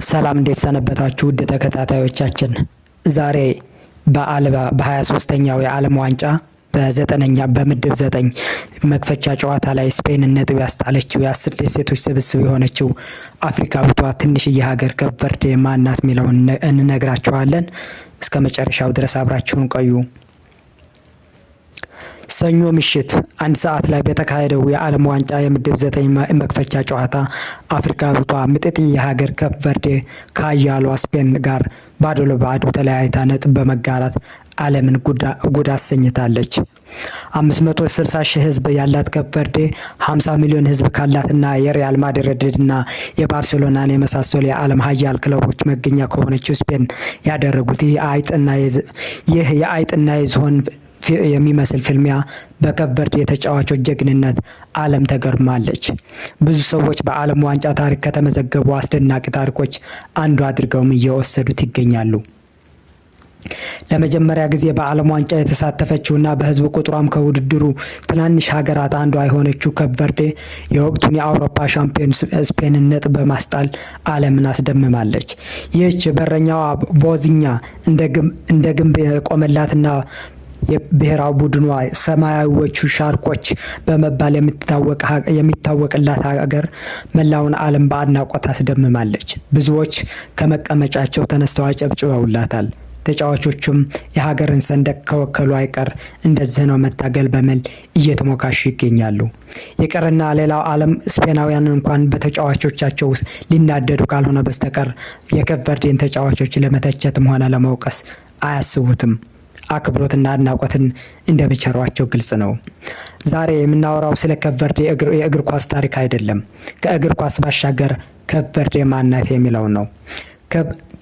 ሰላም እንዴት ሰነበታችሁ ውድ ተከታታዮቻችን። ዛሬ በ23ኛው የዓለም ዋንጫ በዘጠነኛ በምድብ 9 መክፈቻ ጨዋታ ላይ ስፔንን ነጥብ ያስጣለችው የ10 ደሴቶች ስብስብ የሆነችው አፍሪካዊቷ ትንሽዬ ሀገር ካፕ ቨርዴ ማናት የሚለውን እንነግራችኋለን። እስከ መጨረሻው ድረስ አብራችሁን ቆዩ። ሰኞ ምሽት 1 ሰዓት ላይ በተካሄደው የዓለም ዋንጫ የምድብ 9 መክፈቻ ጨዋታ አፍሪካዊቷ ምጥጥዬ ሀገር ካፕ ቨርዴ ከኃያሏ ስፔን ጋር ባዶ ለባዶ ተለያይታ ነጥብ በመጋራት ዓለምን ጉድ አሰኝታለች። 560 ሺህ ህዝብ ያላት ካፕ ቨርዴ 50 ሚሊዮን ህዝብ ካላትና የሪያል ማድሪድና የባርሴሎናን የመሳሰሉ የዓለም ኃያል ክለቦች መገኛ ከሆነችው ስፔን ያደረጉት ይህ የአይጥና የዝሆን የሚመስል ፍልሚያ በካፕ ቨርዴ የተጫዋቾች ጀግንነት ዓለም ተገርማለች። ብዙ ሰዎች በዓለም ዋንጫ ታሪክ ከተመዘገቡ አስደናቂ ታሪኮች አንዱ አድርገውም እየወሰዱት ይገኛሉ። ለመጀመሪያ ጊዜ በዓለም ዋንጫ የተሳተፈችውና በህዝብ ቁጥሯም ከውድድሩ ትናንሽ ሀገራት አንዷ የሆነችው ካፕ ቨርዴ የወቅቱን የአውሮፓ ሻምፒዮን ስፔንን ነጥብ በማስጣል ዓለምን አስደምማለች። ይህች በረኛዋ ቦዝኛ እንደ ግንብ የቆመላትና የብሔራዊ ቡድኗ ሰማያዊዎቹ ሻርኮች በመባል የሚታወቅላት ሀገር መላውን ዓለም በአድናቆት አስደምማለች። ብዙዎች ከመቀመጫቸው ተነስተው አጨብጭበውላታል። ተጫዋቾቹም የሀገርን ሰንደቅ ከወከሉ አይቀር እንደዚህ ነው መታገል በሚል እየተሞካሹ ይገኛሉ። የቀረና ሌላው ዓለም ስፔናውያን እንኳን በተጫዋቾቻቸው ሊናደዱ ካልሆነ በስተቀር የካፕ ቨርዴን ተጫዋቾች ለመተቸትም ሆነ ለመውቀስ አያስቡትም። አክብሮትና አድናቆትን እንደሚቸሯቸው ግልጽ ነው። ዛሬ የምናወራው ስለ ካፕ ቨርዴ የእግር ኳስ ታሪክ አይደለም። ከእግር ኳስ ባሻገር ካፕ ቨርዴ ማናት የሚለው ነው።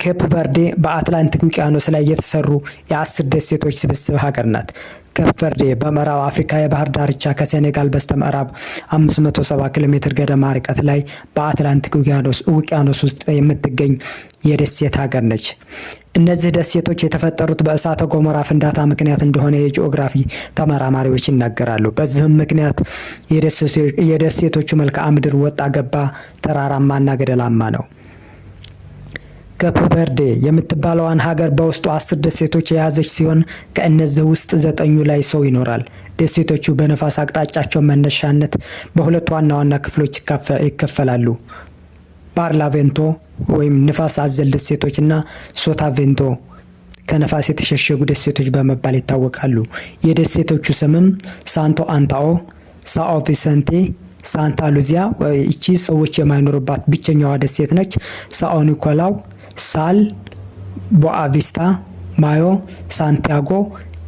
ካፕ ቨርዴ በአትላንቲክ ውቅያኖስ ላይ የተሰሩ የ10 ደሴቶች ስብስብ ሀገር ናት። ካፕ ቨርዴ በምዕራብ አፍሪካ የባህር ዳርቻ ከሴኔጋል በስተምዕራብ 570 ኪሎ ሜትር ገደማ ርቀት ላይ በአትላንቲክ ውቅያኖስ ውስጥ የምትገኝ የደሴት ሀገር ነች። እነዚህ ደሴቶች የተፈጠሩት በእሳተ ገሞራ ፍንዳታ ምክንያት እንደሆነ የጂኦግራፊ ተመራማሪዎች ይናገራሉ። በዚህም ምክንያት የደሴቶቹ መልክዓ ምድር ወጣ ገባ፣ ተራራማና ገደላማ ነው። ካፕ ቨርዴ የምትባለዋን ሀገር በውስጡ 10 ደሴቶች የያዘች ሲሆን ከእነዚህ ውስጥ 9ኙ ላይ ሰው ይኖራል። ደሴቶቹ በነፋስ አቅጣጫቸው መነሻነት በሁለት ዋና ዋና ክፍሎች ይከፈላሉ። ባርላቬንቶ ወይም ንፋስ አዘል ደሴቶች እና ሶታቬንቶ ከነፋስ የተሸሸጉ ደሴቶች በመባል ይታወቃሉ። የደሴቶቹ ስምም ሳንቶ አንታኦ፣ ሳኦ ቪሰንቴ፣ ሳንታ ሉዚያ እቺ ሰዎች የማይኖሩባት ብቸኛዋ ደሴት ነች፣ ሳኦ ኒኮላው፣ ሳል፣ ቦአቪስታ፣ ማዮ፣ ሳንቲያጎ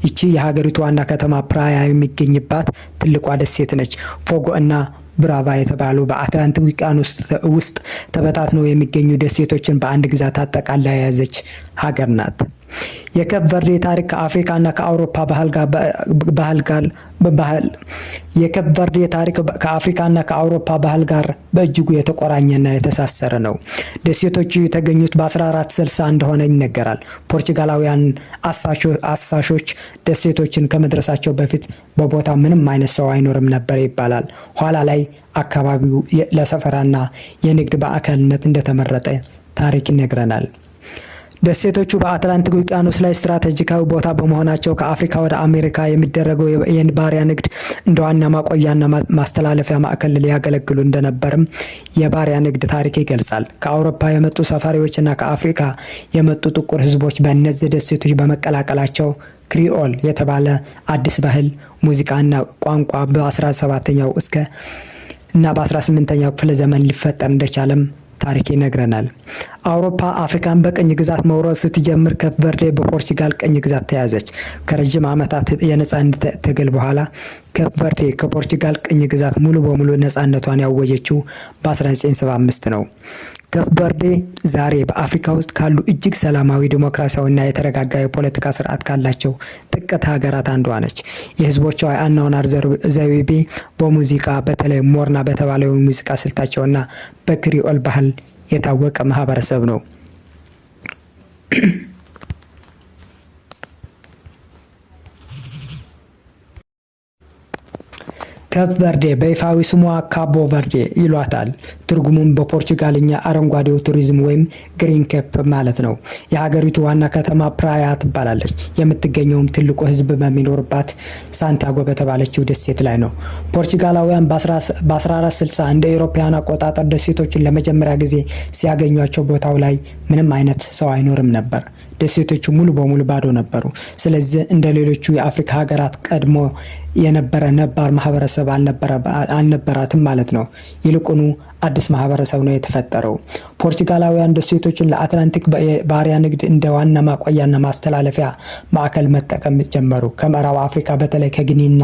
እቺ የሀገሪቱ ዋና ከተማ ፕራያ የሚገኝባት ትልቋ ደሴት ነች። ፎጎ እና ብራቫ የተባሉ በአትላንቲክ ውቅያኖስ ውስጥ ተበታትነው የሚገኙ ደሴቶችን በአንድ ግዛት አጠቃላ የያዘች ሀገር ናት። የካፕ ቨርዴ ታሪክ ከአፍሪካና ከአውሮፓ የካፕ ቨርዴ ታሪክ ከአፍሪካና ከአውሮፓ ባህል ጋር በእጅጉ የተቆራኘና የተሳሰረ ነው። ደሴቶቹ የተገኙት በ1460 እንደሆነ ይነገራል። ፖርቹጋላውያን አሳሾች ደሴቶችን ከመድረሳቸው በፊት በቦታው ምንም አይነት ሰው አይኖርም ነበር ይባላል። ኋላ ላይ አካባቢው ለሰፈራና የንግድ ማዕከልነት እንደተመረጠ ታሪክ ይነግረናል። ደሴቶቹ በአትላንቲክ ውቅያኖስ ላይ ስትራቴጂካዊ ቦታ በመሆናቸው ከአፍሪካ ወደ አሜሪካ የሚደረገው የባሪያ ንግድ እንደ ዋና ማቆያና ማስተላለፊያ ማዕከል ሊያገለግሉ እንደነበርም የባሪያ ንግድ ታሪክ ይገልጻል። ከአውሮፓ የመጡ ሰፋሪዎችና ከአፍሪካ የመጡ ጥቁር ህዝቦች በእነዚህ ደሴቶች በመቀላቀላቸው ክሪኦል የተባለ አዲስ ባህል፣ ሙዚቃና ቋንቋ በ17ኛው እና በ18ኛው ክፍለ ዘመን ሊፈጠር እንደቻለም ታሪክ ይነግረናል። አውሮፓ አፍሪካን በቅኝ ግዛት መውረር ስትጀምር ካፕ ቨርዴ በፖርቹጋል ቅኝ ግዛት ተያዘች። ከረጅም ዓመታት የነጻነት ትግል በኋላ ካፕ ቨርዴ ከፖርቹጋል ቅኝ ግዛት ሙሉ በሙሉ ነጻነቷን ያወጀችው በ1975 ነው። ካፕ ቨርዴ ዛሬ በአፍሪካ ውስጥ ካሉ እጅግ ሰላማዊ፣ ዲሞክራሲያዊና የተረጋጋ የፖለቲካ ስርዓት ካላቸው ጥቂት ሀገራት አንዷ ነች። የህዝቦቿ የአኗኗር ዘይቤ በሙዚቃ በተለይ ሞርና በተባለው የሙዚቃ ስልታቸውና በክሪኦል ባህል የታወቀ ማህበረሰብ ነው። ካፕ ቨርዴ በይፋዊ ስሟ ካቦ ቨርዴ ይሏታል። ትርጉሙም በፖርቹጋልኛ አረንጓዴው ቱሪዝም ወይም ግሪን ኬፕ ማለት ነው። የሀገሪቱ ዋና ከተማ ፕራያ ትባላለች። የምትገኘውም ትልቁ ሕዝብ በሚኖርባት ሳንቲያጎ በተባለችው ደሴት ላይ ነው። ፖርቹጋላውያን በ1460 እንደ አውሮፓውያን አቆጣጠር ደሴቶችን ለመጀመሪያ ጊዜ ሲያገኟቸው ቦታው ላይ ምንም አይነት ሰው አይኖርም ነበር። ደሴቶቹ ሙሉ በሙሉ ባዶ ነበሩ። ስለዚህ እንደ ሌሎቹ የአፍሪካ ሀገራት ቀድሞ የነበረ ነባር ማህበረሰብ አልነበራትም ማለት ነው። ይልቁኑ አዲስ ማህበረሰብ ነው የተፈጠረው። ፖርቹጋላውያን ደሴቶችን ለአትላንቲክ ባሪያ ንግድ እንደ ዋና ማቆያና ማስተላለፊያ ማዕከል መጠቀም ጀመሩ። ከምዕራብ አፍሪካ በተለይ ከጊኒና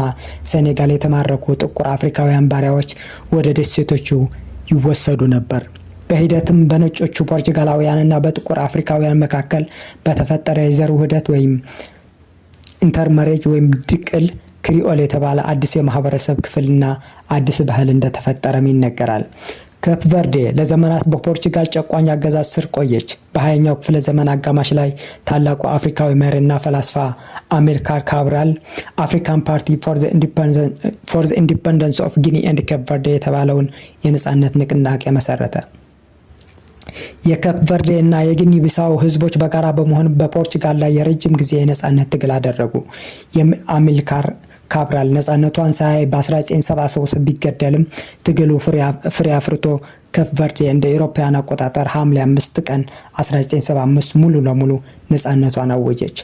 ሴኔጋል የተማረኩ ጥቁር አፍሪካውያን ባሪያዎች ወደ ደሴቶቹ ይወሰዱ ነበር። በሂደትም በነጮቹ ፖርቹጋላውያንና በጥቁር አፍሪካውያን መካከል በተፈጠረ የዘር ውህደት ወይም ኢንተርመሬጅ ወይም ድቅል ክሪኦል የተባለ አዲስ የማህበረሰብ ክፍልና አዲስ ባህል እንደተፈጠረም ይነገራል። ካፕ ቨርዴ ለዘመናት በፖርቹጋል ጨቋኝ አገዛዝ ስር ቆየች። በ20ኛው ክፍለ ዘመን አጋማሽ ላይ ታላቁ አፍሪካዊ መሪና ፈላስፋ አሚልካር ካብራል አፍሪካን ፓርቲ ፎር ዘ ኢንዲፐንደንስ ኦፍ ጊኒ ኤንድ ካፕ ቨርዴ የተባለውን የነጻነት ንቅናቄ መሰረተ። የካፕ ቨርዴ እና የጊኒ ቢሳው ህዝቦች በጋራ በመሆን በፖርቹጋል ላይ የረጅም ጊዜ የነጻነት ትግል አደረጉ። አሚልካር ካብራል ነጻነቷን ሳያይ በ1973 ቢገደልም ትግሉ ፍሬ አፍርቶ ካፕ ቨርዴ እንደ አውሮፓውያን አቆጣጠር ሐምሌ 5 ቀን 1975 ሙሉ ለሙሉ ነጻነቷን አወጀች።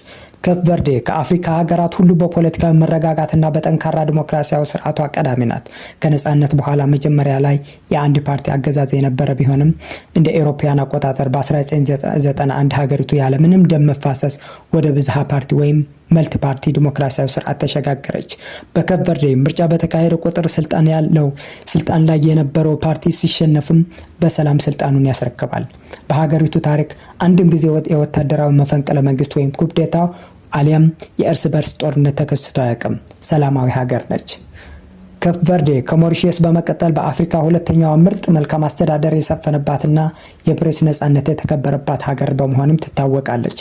ካፕ ቨርዴ ከአፍሪካ ሀገራት ሁሉ በፖለቲካዊ መረጋጋትና በጠንካራ ዲሞክራሲያዊ ስርዓቷ ቀዳሚ ናት። ከነጻነት በኋላ መጀመሪያ ላይ የአንድ ፓርቲ አገዛዝ የነበረ ቢሆንም እንደ አውሮፓውያን አቆጣጠር በ1991 ሀገሪቱ ያለ ምንም ደም መፋሰስ ወደ ብዝሃ ፓርቲ ወይም መልቲ ፓርቲ ዲሞክራሲያዊ ስርዓት ተሸጋገረች። በካፕ ቨርዴ ምርጫ በተካሄደ ቁጥር ስልጣን ላይ የነበረው ፓርቲ ሲሸነፍም በሰላም ስልጣኑን ያስረክባል። በሀገሪቱ ታሪክ አንድም ጊዜ የወታደራዊ መፈንቅለ መንግስት ወይም ኩፕዴታ አሊያም የእርስ በርስ ጦርነት ተከስቶ አያውቅም። ሰላማዊ ሀገር ነች። ካፕ ቨርዴ ከሞሪሸስ በመቀጠል በአፍሪካ ሁለተኛዋ ምርጥ መልካም አስተዳደር የሰፈነባትና የፕሬስ ነጻነት የተከበረባት ሀገር በመሆንም ትታወቃለች።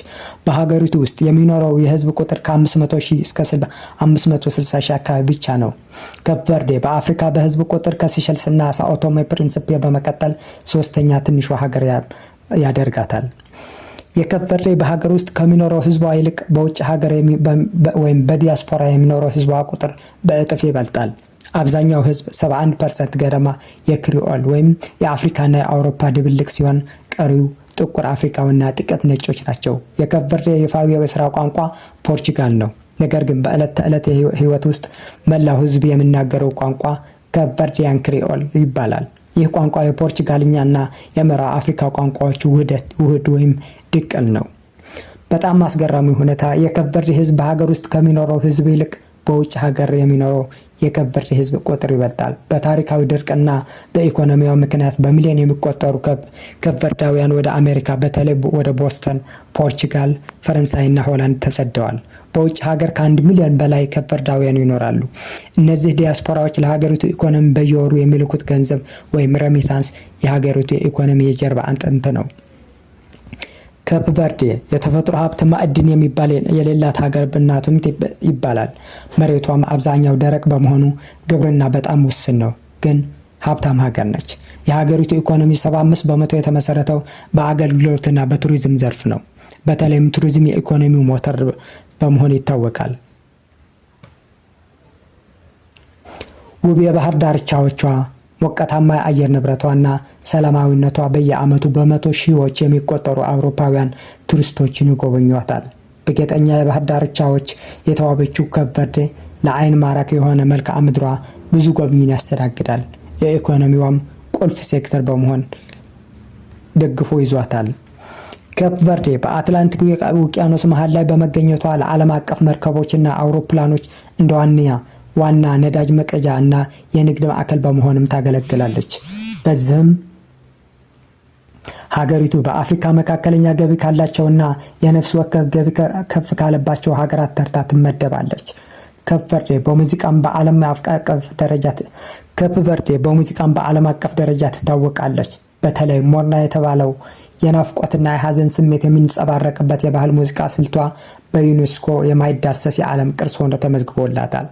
በሀገሪቱ ውስጥ የሚኖረው የህዝብ ቁጥር ከ500,000 እስከ 560,000 አካባቢ ብቻ ነው። ካፕ ቨርዴ በአፍሪካ በህዝብ ቁጥር ከሲሸልስና ሳኦ ቶሜ ፕሪንሲፔ በመቀጠል ሶስተኛ ትንሿ ሀገር ያደርጋታል። የካፕ ቨርዴ በሀገር ውስጥ ከሚኖረው ህዝቧ ይልቅ በውጭ ሀገር ወይም በዲያስፖራ የሚኖረው ህዝቧ ቁጥር በእጥፍ ይበልጣል። አብዛኛው ህዝብ 71% ገደማ የክሪኦል ወይም የአፍሪካና የአውሮፓ ድብልቅ ሲሆን ቀሪው ጥቁር አፍሪካውና ጥቂት ነጮች ናቸው። የካፕ ቨርዴ ይፋዊ የስራ ቋንቋ ፖርቹጋል ነው። ነገር ግን በዕለት ተዕለት ህይወት ውስጥ መላው ህዝብ የሚናገረው ቋንቋ ካፕ ቨርዲያን ክሪኦል ይባላል። ይህ ቋንቋ የፖርቹጋልኛና የምዕራብ አፍሪካ ቋንቋዎች ውህድ ወይም ድቅል ነው። በጣም አስገራሚ ሁኔታ የካፕ ቨርዴ ህዝብ በሀገር ውስጥ ከሚኖረው ህዝብ ይልቅ በውጭ ሀገር የሚኖረው የካፕ ቨርዴ ህዝብ ቁጥር ይበልጣል። በታሪካዊ ድርቅና በኢኮኖሚያዊ ምክንያት በሚሊዮን የሚቆጠሩ ካፕ ቨርዳውያን ወደ አሜሪካ በተለይ ወደ ቦስተን፣ ፖርቹጋል፣ ፈረንሳይና ሆላንድ ተሰደዋል። በውጭ ሀገር ከ1 ሚሊዮን በላይ ካፕ ቨርዳውያን ይኖራሉ። እነዚህ ዲያስፖራዎች ለሀገሪቱ ኢኮኖሚ በየወሩ የሚልኩት ገንዘብ ወይም ሬሚታንስ የሀገሪቱ የኢኮኖሚ የጀርባ አጥንት ነው። ካፕ ቨርዴ የተፈጥሮ ሀብት ማዕድን የሚባል የሌላት ሀገር ብናቱም ይባላል። መሬቷም አብዛኛው ደረቅ በመሆኑ ግብርና በጣም ውስን ነው፣ ግን ሀብታም ሀገር ነች። የሀገሪቱ ኢኮኖሚ 75% የተመሰረተው በአገልግሎትና በቱሪዝም ዘርፍ ነው። በተለይም ቱሪዝም የኢኮኖሚው ሞተር በመሆን ይታወቃል። ውብ የባህር ዳርቻዎቿ፣ ሞቃታማ የአየር ንብረቷና ሰላማዊነቷ በየዓመቱ በመቶ ሺዎች የሚቆጠሩ አውሮፓውያን ቱሪስቶችን ይጎበኟታል። በጌጠኛ የባህር ዳርቻዎች የተዋበችው ካፕ ቨርዴ ለአይን ማራኪ የሆነ መልክዓ ምድሯ ብዙ ጎብኚን ያስተናግዳል። የኢኮኖሚዋም ቁልፍ ሴክተር በመሆን ደግፎ ይዟታል። ካፕ ቨርዴ በአትላንቲክ ውቅያኖስ መሃል ላይ በመገኘቷ ለዓለም አቀፍ መርከቦችና አውሮፕላኖች እንደ ዋና ነዳጅ መቀጃ እና የንግድ ማዕከል በመሆንም ታገለግላለች። በዚህም ሀገሪቱ በአፍሪካ መካከለኛ ገቢ ካላቸውና የነፍስ ወከፍ ገቢ ከፍ ካለባቸው ሀገራት ተርታ ትመደባለች። ካፕ ቨርዴ በሙዚቃም በዓለም አቀፍ ደረጃ ትታወቃለች። በተለይ ሞርና የተባለው የናፍቆትና የሐዘን ስሜት የሚንጸባረቅበት የባህል ሙዚቃ ስልቷ በዩኔስኮ የማይዳሰስ የዓለም ቅርስ ሆኖ ተመዝግቦላታል።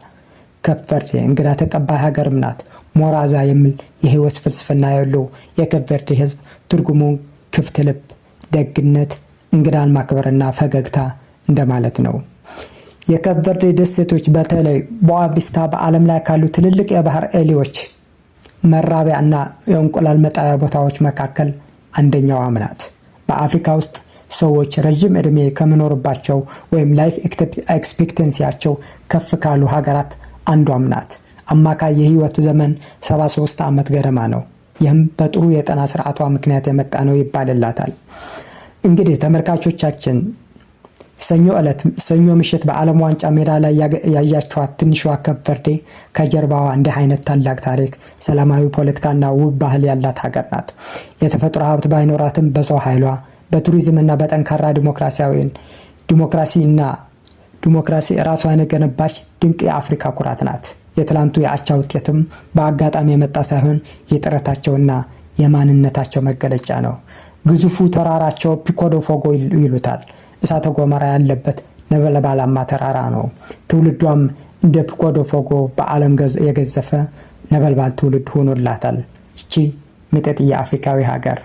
ካፕ ቨርዴ እንግዳ ተቀባይ ሀገርም ናት። ሞራዛ የሚል የህይወት ፍልስፍና ያለው የካፕ ቨርዴ ህዝብ ትርጉሙ ክፍት ልብ፣ ደግነት፣ እንግዳን ማክበርና ፈገግታ እንደማለት ነው። የካፕ ቨርዴ ደሴቶች በተለይ ቦአ ቪስታ በዓለም ላይ ካሉ ትልልቅ የባህር ኤሊዎች መራቢያ እና የእንቁላል መጣያ ቦታዎች መካከል አንደኛዋ ናት። በአፍሪካ ውስጥ ሰዎች ረጅም ዕድሜ ከመኖርባቸው ወይም ላይፍ ኤክስፔክተንሲያቸው ከፍ ካሉ ሀገራት አንዷም ናት። አማካይ የህይወት ዘመን 73 ዓመት ገደማ ነው። ይህም በጥሩ የጤና ስርዓቷ ምክንያት የመጣ ነው ይባልላታል። እንግዲህ ተመልካቾቻችን ሰኞ ምሽት በዓለም ዋንጫ ሜዳ ላይ ያያችኋት ትንሿ ካፕ ቨርዴ ከጀርባዋ እንዲህ አይነት ታላቅ ታሪክ፣ ሰላማዊ ፖለቲካና ውብ ባህል ያላት ሀገር ናት። የተፈጥሮ ሀብት ባይኖራትም በሰው ኃይሏ በቱሪዝምና በጠንካራ ዲሞክራሲ ራሷን የገነባች ድንቅ የአፍሪካ ኩራት ናት። የትላንቱ የአቻ ውጤትም በአጋጣሚ የመጣ ሳይሆን የጥረታቸውና የማንነታቸው መገለጫ ነው። ግዙፉ ተራራቸው ፒኮ ዲ ፎጎ ይሉታል። እሳተ ገሞራ ያለበት ነበልባላማ ተራራ ነው። ትውልዷም እንደ ፒኮ ዲ ፎጎ በዓለም የገዘፈ ነበልባል ትውልድ ሆኖላታል። እቺ ምጥጥዬ አፍሪካዊ ሀገር።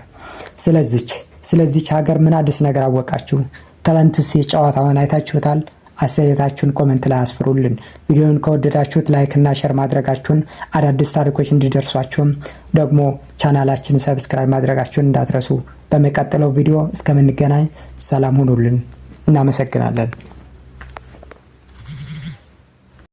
ስለዚች ሀገር ምን አዲስ ነገር አወቃችሁ? ትላንትስ ጨዋታውን አይታችሁታል? አስተያየታችሁን ኮሜንት ላይ አስፍሩልን። ቪዲዮውን ከወደዳችሁት ላይክ እና ሼር ማድረጋችሁን፣ አዳዲስ ታሪኮች እንዲደርሷችሁም ደግሞ ቻናላችንን ሰብስክራይብ ማድረጋችሁን እንዳትረሱ። በሚቀጥለው ቪዲዮ እስከምንገናኝ ሰላም ሁኑልን። እናመሰግናለን።